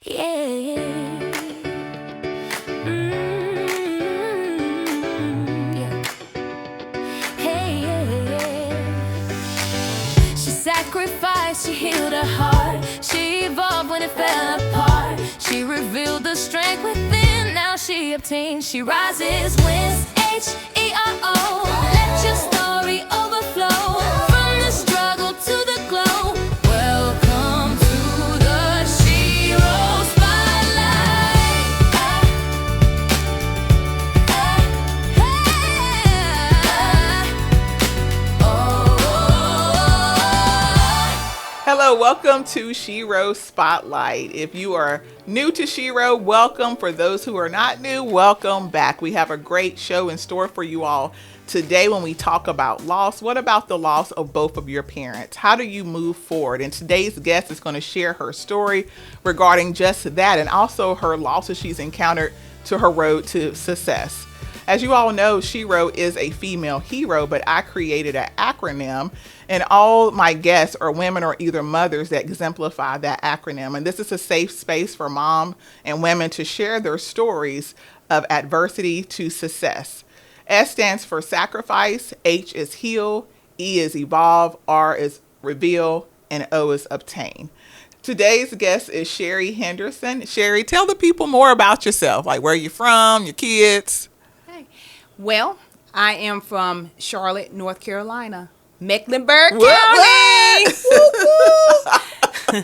Yeah. Yeah. Hey, yeah. She sacrificed, she healed her heart. She evolved when it fell apart. She revealed the strength within. Now she obtains, she rises, wins. S.H.E.R.O. Let your story overflow from the struggle to the glow. Welcome to the S.H.E.R.O spotlight. Hello, welcome to S.H.E.R.O Spotlight. If you are new to S.H.E.R.O, welcome. For those who are not new, welcome back. We have a great show in store for you all today when we talk about loss. What about the loss of both of your parents? How do you move forward? And today's guest is going to share her story regarding just that and also her losses she's encountered to her road to success. As you all know, S.H.E.R.O is a female hero, but I created an acronym, and all my guests are women or either mothers that exemplify that acronym. And this is a safe space for mom and women to share their stories of adversity to success. S stands for sacrifice, H is heal, E is evolve, R is reveal, and O is obtain. Today's guest is Sherry Henderson. Sherry, tell the people more about yourself, like where you're from, your kids. Well, I am from Charlotte, North Carolina, Mecklenburg What? County. Woo, woo.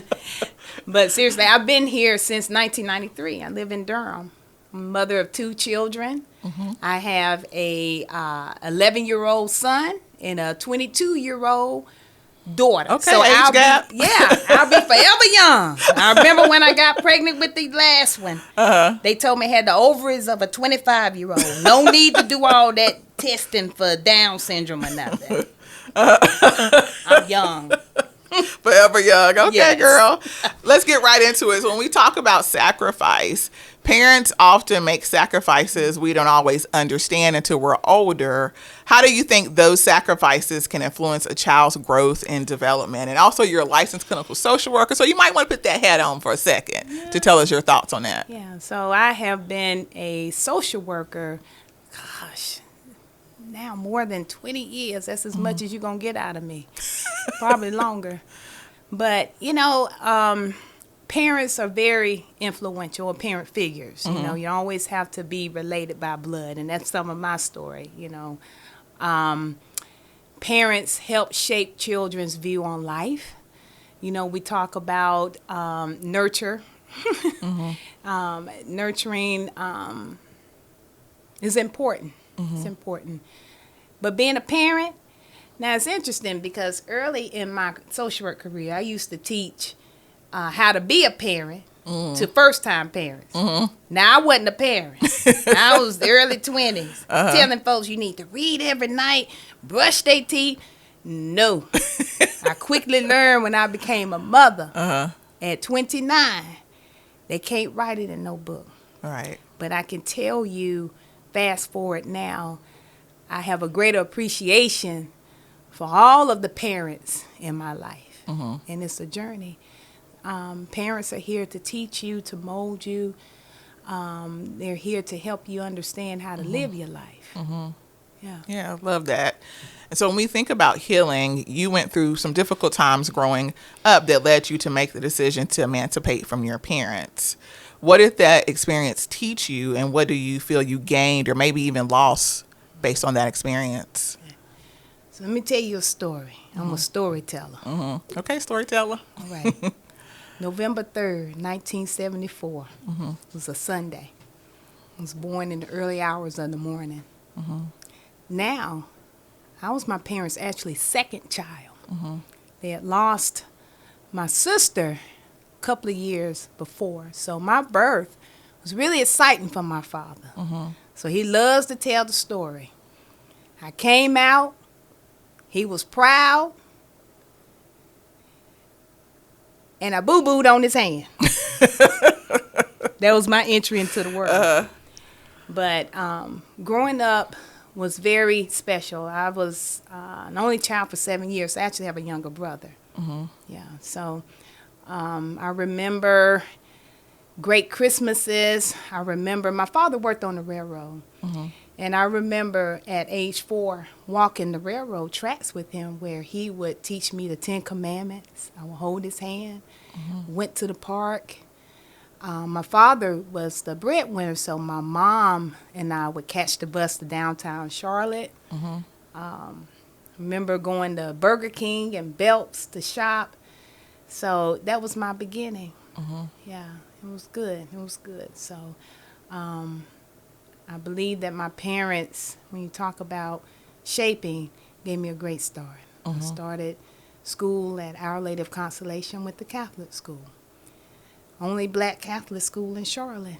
But seriously, I've been here since 1993. I live in Durham. I'm a mother of 2 children. Mm-hmm. I have a 11-year-old son and a 22-year-old daughter. Okay, so age gap. I'll be forever young. I remember when I got pregnant with the last one. They told me I had the ovaries of a 25-year-old. No need to do all that testing for Down syndrome or nothing. I'm young. Forever young. Okay, Yes. girl. Let's get right into it. So when we talk about sacrifice, parents often make sacrifices we don't always understand until we're older. How do you think those sacrifices can influence a child's growth and development? And also, you're a licensed clinical social worker, so you might want to put that hat on for a second to tell us your thoughts on that. Yeah, so I have been a social worker, now more than 20 years. That's as much as you're going to get out of me. Probably longer. But, parents are very influential, or parent figures. You know, you always have to be related by blood, and that's some of my story, Parents help shape children's view on life. We talk about nurture. Nurturing is important. It's important. But being a parent, now it's interesting because early in my social work career, I used to teach how to be a parent to first-time parents. Now, I wasn't a parent. I was the early 20s, telling folks you need to read every night, brush their teeth. No. I quickly learned when I became a mother at 29, they can't write it in no book. All right. But I can tell you, fast forward now, I have a greater appreciation for all of the parents in my life. And it's a journey. Parents are here to teach you, to mold you. They're here to help you understand how to live your life. Yeah, I love that. And so when we think about healing, you went through some difficult times growing up that led you to make the decision to emancipate from your parents. What did that experience teach you, and what do you feel you gained or maybe even lost based on that experience? So let me tell you a story. I'm a storyteller. Okay, storyteller. All right. November 3rd, 1974. It was a Sunday. I was born in the early hours of the morning. Now, I was my parents' actually second child. They had lost my sister a couple of years before. So my birth was really exciting for my father. So he loves to tell the story. I came out. He was proud. And I boo-booed on his hand. That was my entry into the world. But growing up was very special. I was an only child for 7 years. I actually have a younger brother. Yeah, so I remember great Christmases. I remember my father worked on the railroad. And I remember at age 4 walking the railroad tracks with him where he would teach me the 10 Commandments. I would hold his hand, went to the park. My father was the breadwinner, so my mom and I would catch the bus to downtown Charlotte. Remember going to Burger King and Belts to shop. So that was my beginning. Yeah, it was good. It was good. So I believe that my parents, when you talk about shaping, gave me a great start. I started school at Our Lady of Consolation with the Catholic school. Only black Catholic school in Charlotte.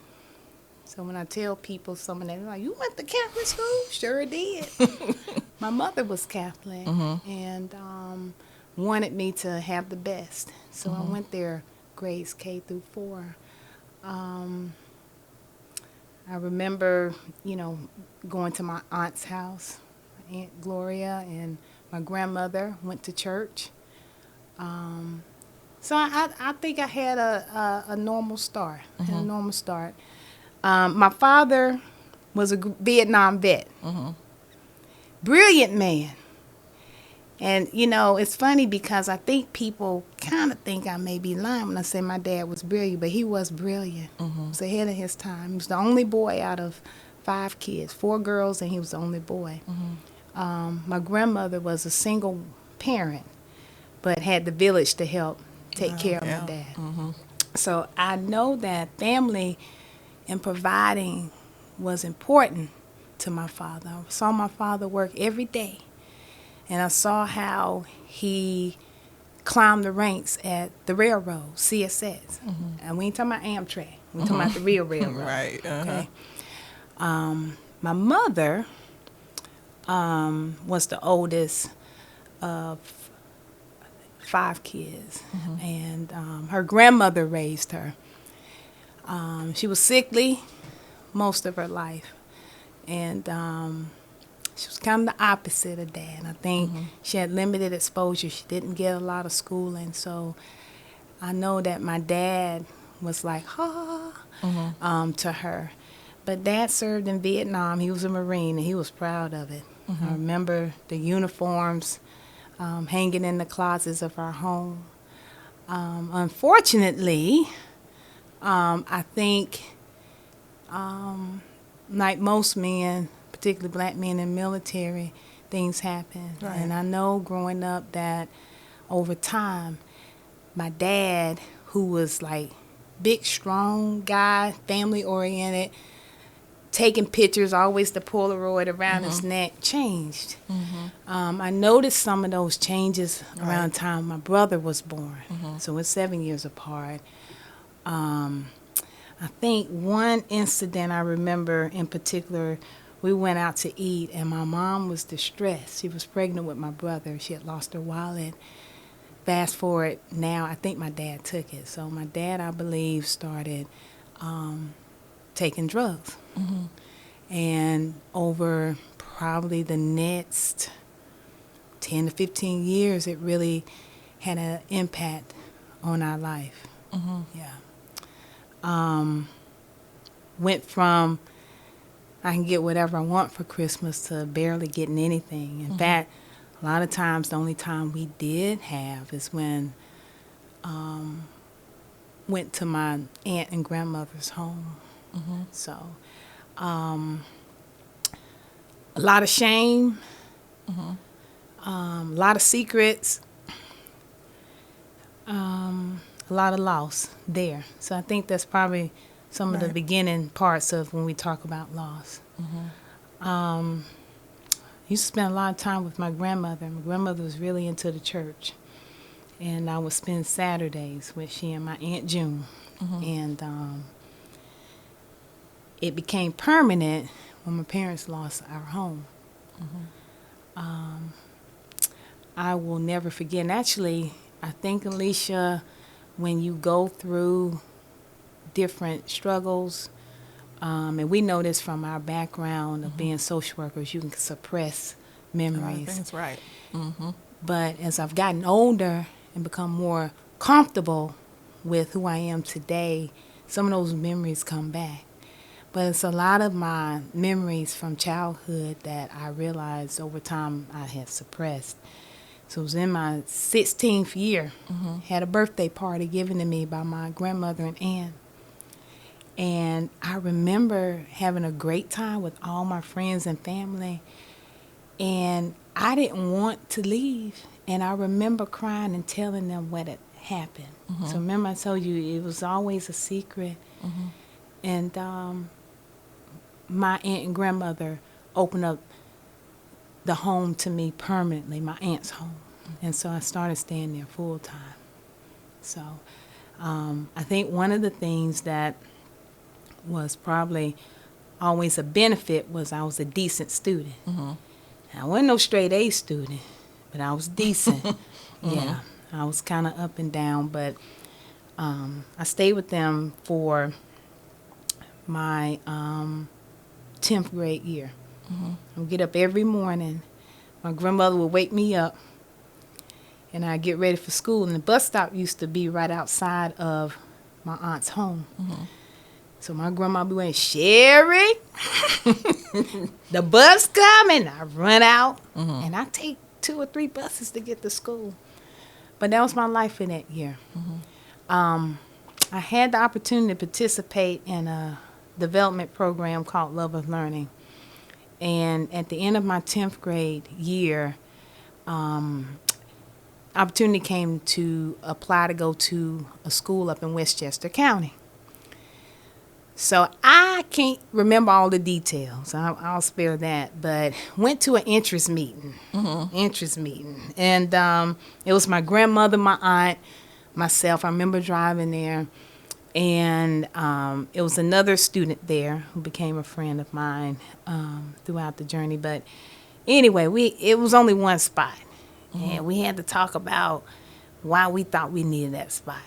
So when I tell people, some of them are like, you went to Catholic school? Sure did. My mother was Catholic and wanted me to have the best. So I went there grades K through 4. I remember, going to my aunt's house. My Aunt Gloria and my grandmother went to church. So I think I had a normal start. My father was a Vietnam vet. Brilliant man. And, it's funny because I think people kind of think I may be lying when I say my dad was brilliant, but he was brilliant. He was ahead of his time. He was the only boy out of 5 kids, 4 girls, and he was the only boy. My grandmother was a single parent, but had the village to help take care of my dad. So I know that family and providing was important to my father. I saw my father work every day. And I saw how he climbed the ranks at the railroad, CSX. And we ain't talking about Amtrak. We talking about the real railroad. Right. Okay. My mother was the oldest of 5 kids. And her grandmother raised her. She was sickly most of her life. And she was kind of the opposite of Dad. I think she had limited exposure. She didn't get a lot of schooling. So I know that my dad was like, to her. But Dad served in Vietnam. He was a Marine, and he was proud of it. I remember the uniforms hanging in the closets of our home. Unfortunately, I think, like most men, particularly black men in military, things happen. Right. And I know growing up that over time, my dad, who was like big, strong guy, family oriented, taking pictures, always the Polaroid around his neck, changed. I noticed some of those changes around the time my brother was born. So we're 7 years apart. I think one incident I remember in particular, we went out to eat, and my mom was distressed. She was pregnant with my brother. She had lost her wallet. Fast forward now, I think my dad took it. So my dad, I believe, started taking drugs. And over probably the next 10 to 15 years, it really had an impact on our life. Went from I can get whatever I want for Christmas to barely getting anything. In fact, a lot of times the only time we did have is when went to my aunt and grandmother's home. So a lot of shame, a lot of secrets, a lot of loss there. So I think that's probably some of the beginning parts of when we talk about loss. Used to spend a lot of time with my grandmother. My grandmother was really into the church. And I would spend Saturdays with she and my Aunt June. And it became permanent when my parents lost our home. I will never forget. And actually, I think, Alicia, when you go through different struggles, and we know this from our background of being social workers, you can suppress memories. That's right. But as I've gotten older and become more comfortable with who I am today, some of those memories come back. But it's a lot of my memories from childhood that I realized over time I had suppressed. So it was in my 16th year, had a birthday party given to me by my grandmother and aunt. And I remember having a great time with all my friends and family. And I didn't want to leave. And I remember crying and telling them what had happened. So remember I told you it was always a secret. And my aunt and grandmother opened up the home to me permanently, my aunt's home. And so I started staying there full time. So I think one of the things that was probably always a benefit was I was a decent student. I wasn't no straight A student, but I was decent. Yeah, I was kind of up and down, but I stayed with them for my 10th grade year. I would get up every morning. My grandmother would wake me up, and I'd get ready for school. And the bus stop used to be right outside of my aunt's home. So my grandma would be going, "Sherry, the bus coming." I run out, and I take 2 or 3 buses to get to school. But that was my life in that year. I had the opportunity to participate in a development program called Love of Learning. And at the end of my 10th grade year, opportunity came to apply to go to a school up in Westchester County. So I can't remember all the details. I'll spare that. But went to an interest meeting. And it was my grandmother, my aunt, myself. I remember driving there. And it was another student there who became a friend of mine throughout the journey. But anyway, it was only one spot. And we had to talk about why we thought we needed that spot.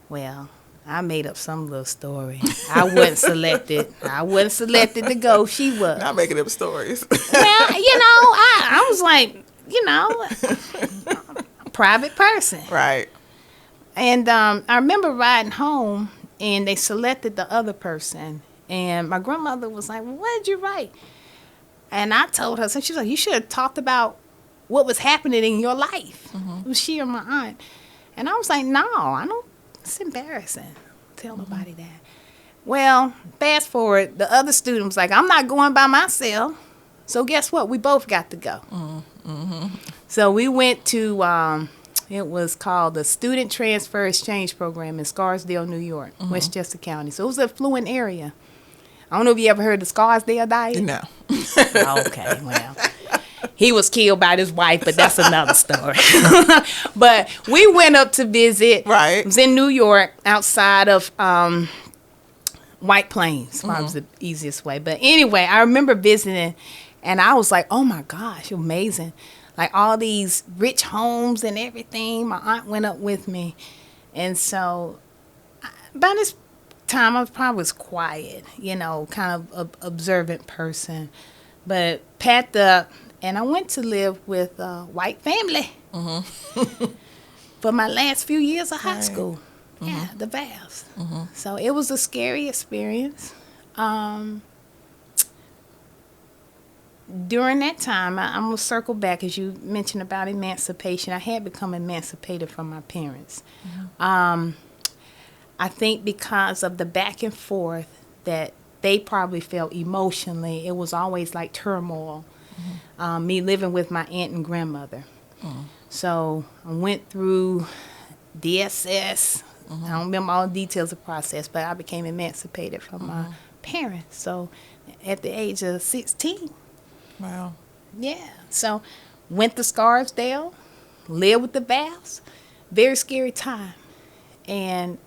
Well, I made up some little story. I wasn't selected. I wasn't selected to go. She was. Not making up stories. Well, I was like, a private person. Right. And I remember riding home, and they selected the other person. And my grandmother was like, "Well, what did you write?" And I told her, so she was like, "You should have talked about what was happening in your life." It was she or my aunt. And I was like, "No, I don't. It's embarrassing. Tell nobody that." Well, fast forward, the other student was like, "I'm not going by myself." So guess what? We both got to go. So we went to, it was called the Student Transfer Exchange Program in Scarsdale, New York, Westchester County. So it was an affluent area. I don't know if you ever heard of Scarsdale diet. No. Okay, well. He was killed by his wife, but that's another story. But we went up to visit. Right. It was in New York, outside of White Plains. Probably was the easiest way. But anyway, I remember visiting, and I was like, "Oh my gosh, amazing!" Like all these rich homes and everything. My aunt went up with me, and so by this time I probably was quiet, kind of a observant person, but packed up. And I went to live with a white family for my last few years of high school. Yeah, the vows. So it was a scary experience. During that time, I'm going to circle back, as you mentioned about emancipation. I had become emancipated from my parents. I think because of the back and forth that they probably felt emotionally, it was always like turmoil. Me living with my aunt and grandmother. So I went through DSS. I don't remember all the details of the process, but I became emancipated from my parents. So at the age of 16. Wow. Yeah. So went to Scarsdale, lived with the Vows. Very scary time. And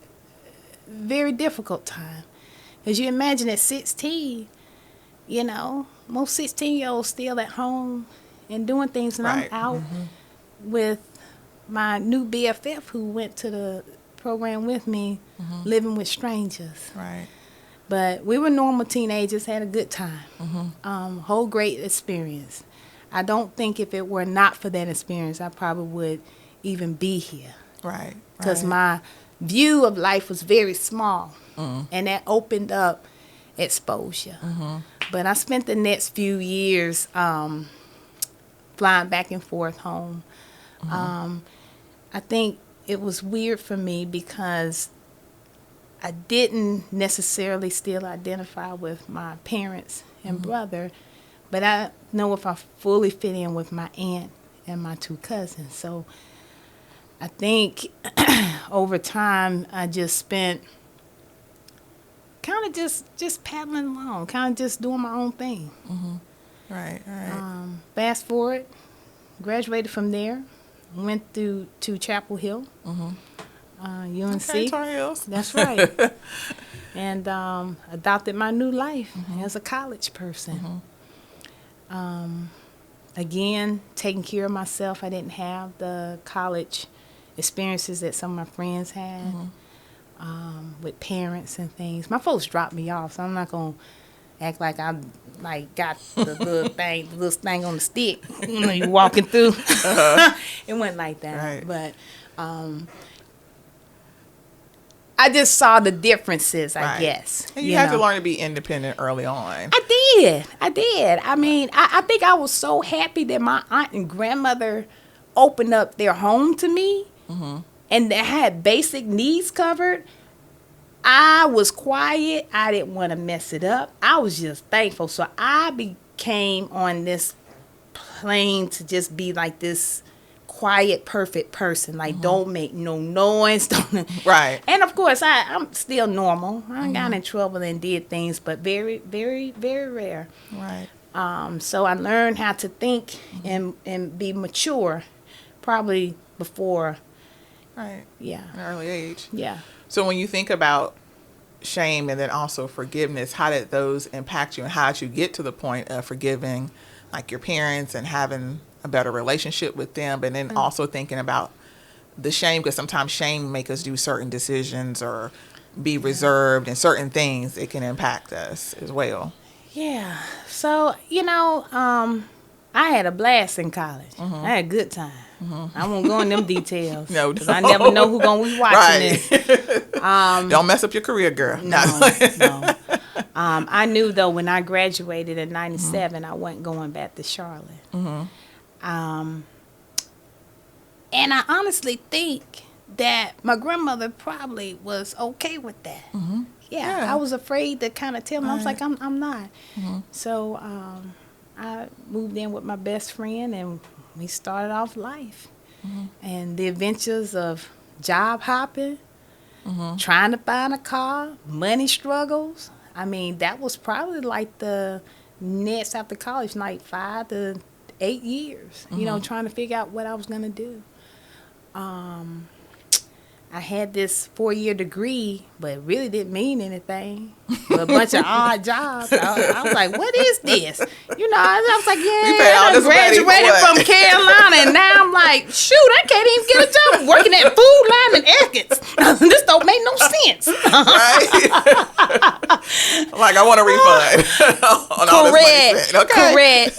very difficult time. Because you imagine at 16, most 16-year-olds still at home and doing things, and Right. I'm out with my new BFF who went to the program with me, living with strangers. Right. But we were normal teenagers, had a good time. Whole great experience. I don't think if it were not for that experience, I probably would even be here. Right. Because my view of life was very small, and that opened up exposure. But I spent the next few years flying back and forth home. I think it was weird for me because I didn't necessarily still identify with my parents and brother, but I know if I fully fit in with my aunt and my two cousins. So I think over time I just spent kind of just paddling along, kind of just doing my own thing. Right. Fast forward, graduated from there, went to Chapel Hill, UNC. Okay, Tar Heels. That's right. And adopted my new life as a college person. Again, taking care of myself. I didn't have the college experiences that some of my friends had with parents and things. My folks dropped me off, so I'm not going to act like I got the little thing on the stick. You know, you walking through. It wasn't like that. Right. But I just saw the differences, I Right. guess. And you had to learn to be independent early on. I did. I mean, I think I was so happy that my aunt and grandmother opened up their home to me and they had basic needs covered. I was quiet. I didn't want to mess it up. I was just thankful. So I became on this plane to just be like this quiet, perfect person. Like, don't make no noise. Don't. Right. And of course, I'm still normal. I got in trouble and did things, but very, very, very rare. Right. So I learned how to think and be mature, probably before. Right. Yeah. An early age. Yeah. So when you think about shame and then also forgiveness, how did those impact you, and how did you get to the point of forgiving like your parents and having a better relationship with them, but then also thinking about the shame, because sometimes shame make us do certain decisions or be reserved, and certain things it can impact us as well. Yeah. So, I had a blast in college. I had a good time. I won't go in them details. No, because I never know who's going to be watching this. Don't mess up your career, girl. No. I knew, though, when I graduated in 97, I wasn't going back to Charlotte. And I honestly think that my grandmother probably was okay with that. Yeah, I was afraid to kind of tell them. I was like, I'm not. So I moved in with my best friend, and we started off life. And the adventures of job hopping, trying to find a car, money struggles. I mean, that was probably like the next after college, like 5 to 8 years, trying to figure out what I was going to do. I had this 4-year degree, but it really didn't mean anything. A bunch of odd jobs. I was like, what is this? I was like, I graduated from Carolina, and now I'm like, shoot, I can't even get a job working at Food Line and Essex. This don't make no sense. Right? Like, I want a refund on all this money spent. Okay.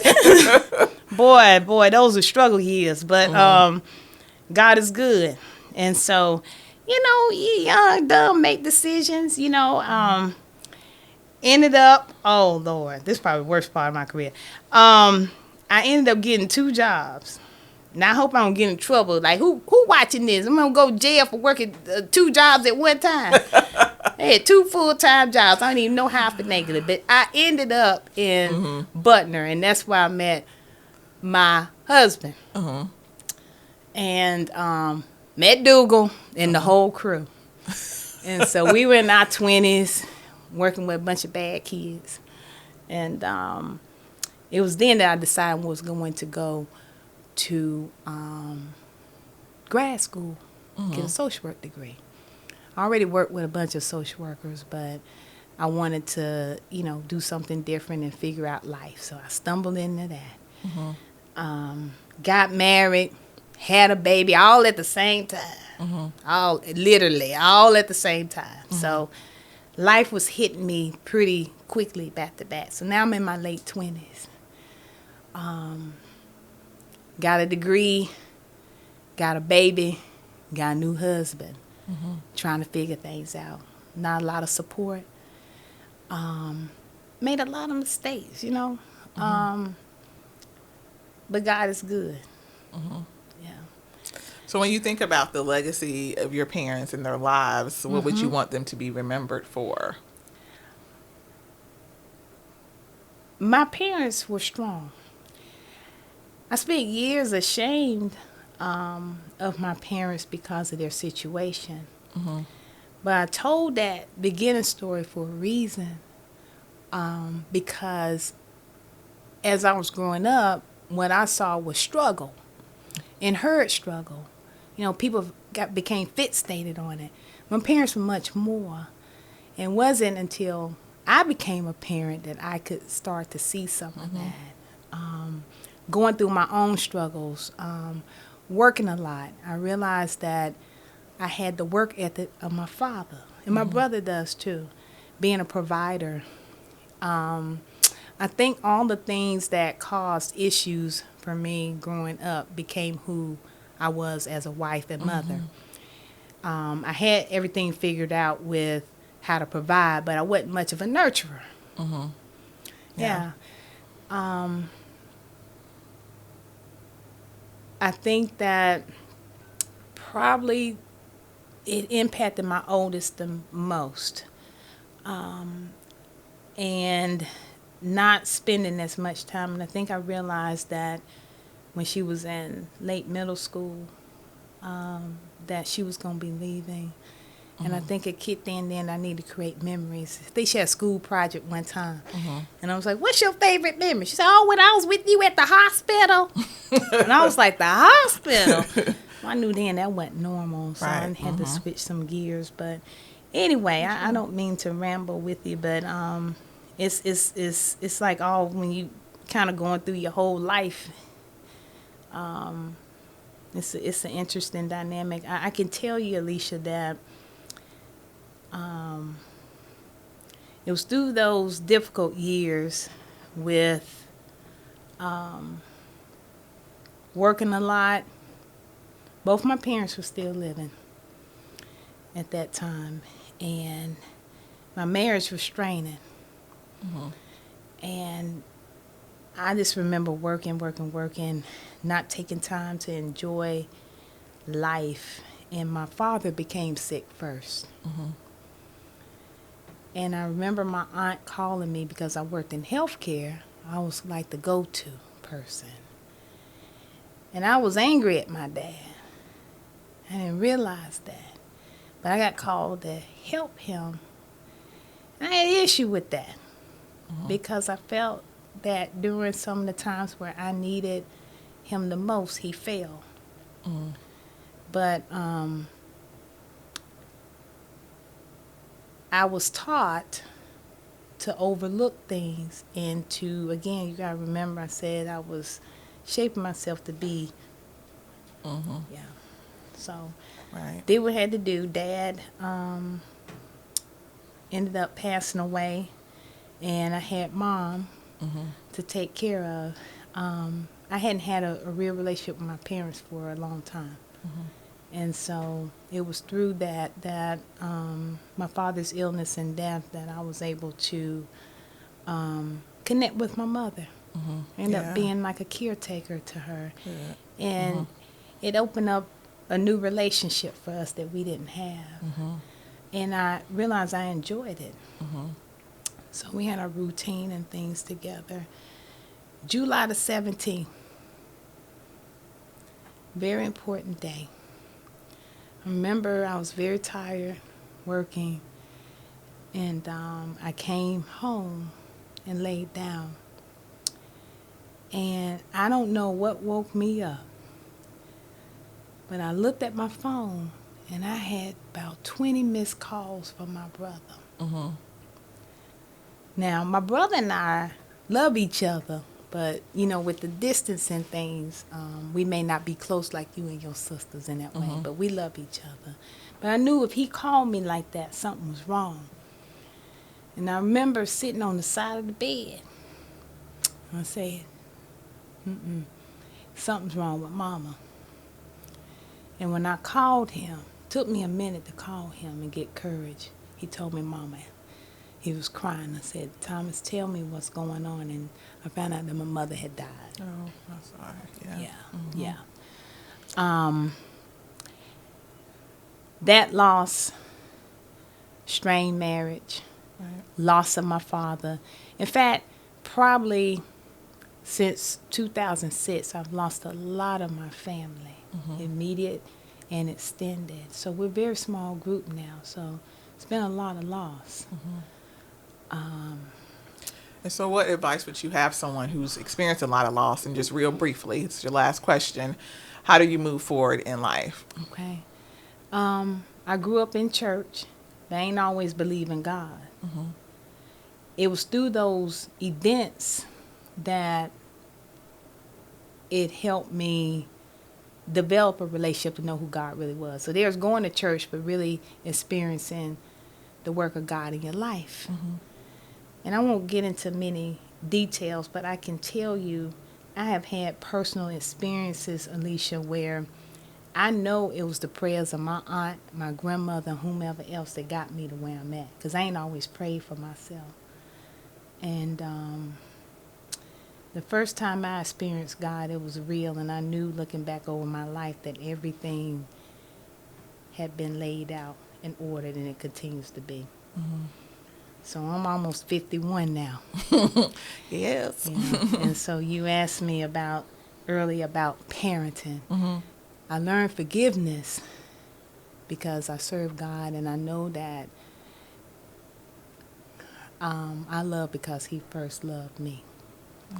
Correct. Boy, those are struggle years, but God is good. And so, you young, dumb, make decisions, ended up, oh, Lord, this is probably the worst part of my career. I ended up getting 2 jobs. Now, I hope I don't get in trouble. Like, who watching this? I'm going to go to jail for working 2 jobs at one time. I had 2 full-time jobs. I don't even know how I finagled it. But I ended up in Butner, and that's where I met my husband. And met Dougal and the whole crew. And so we were in our 20s working with a bunch of bad kids. And it was then that I decided I was going to go to grad school, get a social work degree. I already worked with a bunch of social workers, but I wanted to, do something different and figure out life. So I stumbled into that. Got married, had a baby, all at the same time. All at the same time. So life was hitting me pretty quickly back to back. So now I'm in my late 20s. Got a degree, got a baby, got a new husband. trying to figure things out. Not a lot of support. Made a lot of mistakes, but God is good. Yeah. So when you think about the legacy of your parents and their lives, what would you want them to be remembered for? My parents were strong. I spent years ashamed of my parents because of their situation. But I told that beginning story for a reason, because as I was growing up, what I saw was struggle and heard struggle. People became fixated on it. My parents were much more. And it wasn't until I became a parent that I could start to see some of that. Going through my own struggles, working a lot, I realized that I had the work ethic of my father, and my brother does too, being a provider. I think all the things that caused issues for me growing up became who I was as a wife and mother. I had everything figured out with how to provide, but I wasn't much of a nurturer. Yeah. I think that probably it impacted my oldest the most. And not spending as much time. And I think I realized that when she was in late middle school, that she was going to be leaving. And I think it kicked in then I need to create memories. I think she had a school project one time. And I was like, what's your favorite memory? She said, oh, when I was with you at the hospital. And I was like, the hospital? I knew then that wasn't normal, so I had to switch some gears. But anyway, I don't mean to ramble with you, but it's like all when you kind of going through your whole life. It's an interesting dynamic. I can tell you, Alicia, that it was through those difficult years with working a lot. Both my parents were still living at that time, and my marriage was straining. And I just remember working, not taking time to enjoy life. And my father became sick first. And I remember my aunt calling me because I worked in healthcare. I was like the go-to person. And I was angry at my dad. I didn't realize that. But I got called to help him. And I had an issue with that because I felt that during some of the times where I needed him the most, he failed. But I was taught to overlook things and to, again, you got to remember I said I was shaping myself to be. Yeah. So did what I had to do. Dad ended up passing away, and I had Mom to take care of. I hadn't had a real relationship with my parents for a long time. And so it was through that my father's illness and death that I was able to connect with my mother. End up being like a caretaker to her. And it opened up a new relationship for us that we didn't have. And I realized I enjoyed it. So we had our routine and things together. July the 17th, very important day. I remember I was very tired working, and I came home and laid down. And I don't know what woke me up, but I looked at my phone, and I had about 20 missed calls from my brother. Now, my brother and I love each other, but, with the distance and things, we may not be close like you and your sisters in that way, but we love each other. But I knew if he called me like that, something was wrong. And I remember sitting on the side of the bed. I said, something's wrong with Mama. And when I called him took me a minute to call him and get courage. He told me, Mama, he was crying. I said, Thomas, tell me what's going on. And I found out that my mother had died. Oh, I'm sorry. Yeah. Yeah, yeah. That loss, strained marriage, Right. loss of my father. In fact, probably since 2006, I've lost a lot of my family, immediate and extended. So we're a very small group now. So it's been a lot of loss. And so what advice would you have someone who's experienced a lot of loss? And just real briefly, it's your last question. How do you move forward in life? Okay. I grew up in church. But I ain't always believe in God. It was through those events that it helped me develop a relationship to know who God really was. So there's going to church, but really experiencing the work of God in your life. And I won't get into many details, but I can tell you I have had personal experiences, Alicia, where I know it was the prayers of my aunt, my grandmother, whomever else that got me to where I'm at. Because I ain't always prayed for myself. And the first time I experienced God, it was real. And I knew looking back over my life that everything had been laid out and ordered, and it continues to be. So I'm almost 51 now. Yes. And so you asked me earlier about parenting. I learned forgiveness because I serve God, and I know that I love because He first loved me.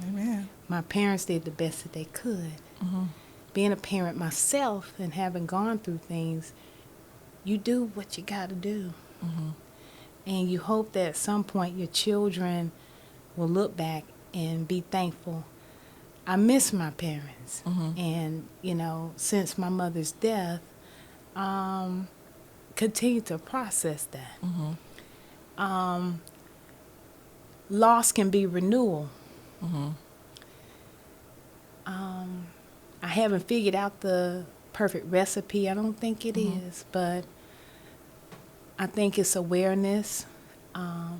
Amen. My parents did the best that they could. Being a parent myself and having gone through things, you do what you got to do. And you hope that at some point your children will look back and be thankful. I miss my parents. And, you know, since my mother's death, continue to process that. Loss can be renewal. I haven't figured out the perfect recipe. I don't think it is, but I think it's awareness,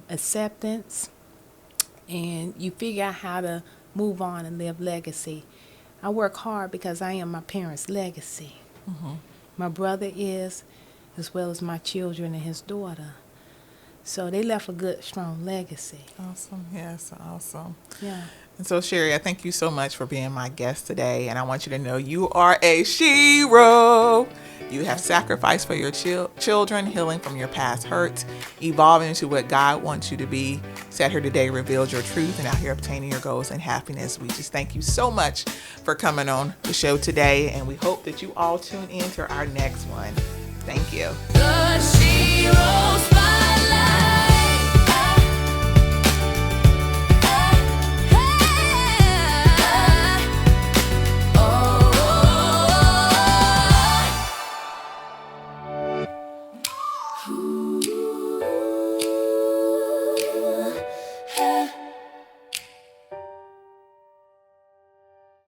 acceptance, and you figure out how to move on and live legacy. I work hard because I am my parents' legacy. My brother is, as well as my children and his daughter. So they left a good, strong legacy. Awesome. Yes, awesome. Yeah. And so, Sherry, I thank you so much for being my guest today. And I want you to know you are a SHERO. You have sacrificed for your children, healing from your past hurts, evolving into what God wants you to be. Sat here today, revealed your truth, and out here obtaining your goals and happiness. We just thank you so much for coming on the show today. And we hope that you all tune in to our next one. Thank you. The SHERO